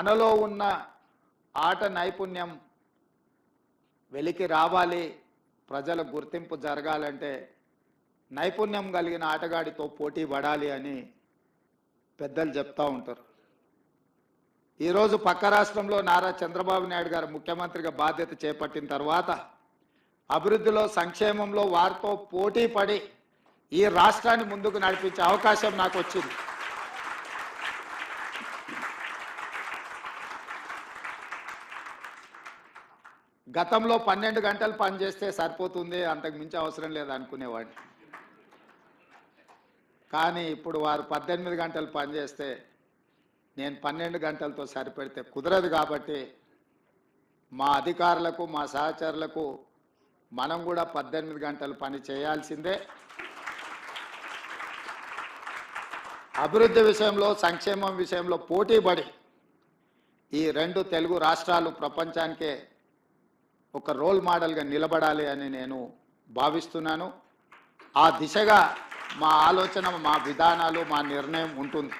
మనలో ఉన్న ఆట నైపుణ్యం వెలికి రావాలి, ప్రజల గుర్తింపు జరగాలంటే నైపుణ్యం కలిగిన ఆటగాడితో పోటీ పడాలి అని పెద్దలు చెప్తా ఉంటారు. ఈరోజు పక్క రాష్ట్రంలో నారా చంద్రబాబు నాయుడు గారు ముఖ్యమంత్రిగా బాధ్యత చేపట్టిన తర్వాత అభివృద్ధిలో, సంక్షేమంలో వారితో పోటీ పడి ఈ రాష్ట్రాన్ని ముందుకు నడిపించే అవకాశం నాకు వచ్చింది. గతంలో 12 గంటలు పనిచేస్తే సరిపోతుంది, అంతకు మించి అవసరం లేదు అనుకునేవాడిని. కానీ ఇప్పుడు వారు 18 గంటలు పనిచేస్తే నేను 12 గంటలతో సరిపెడితే కుదరదు. కాబట్టి మా అధికారులకు, మా సహచరులకు మనం కూడా 18 గంటలు పని చేయాల్సిందే. అభివృద్ధి విషయంలో, సంక్షేమం విషయంలో పోటీపడి ఈ 2 తెలుగు రాష్ట్రాలు ప్రపంచానికే ఒక రోల్ మోడల్గా నిలబడాలి అని నేను భావిస్తున్నాను. ఆ దిశగా మా ఆలోచన, మా విధానాలు, మా నిర్ణయం ఉంటుంది.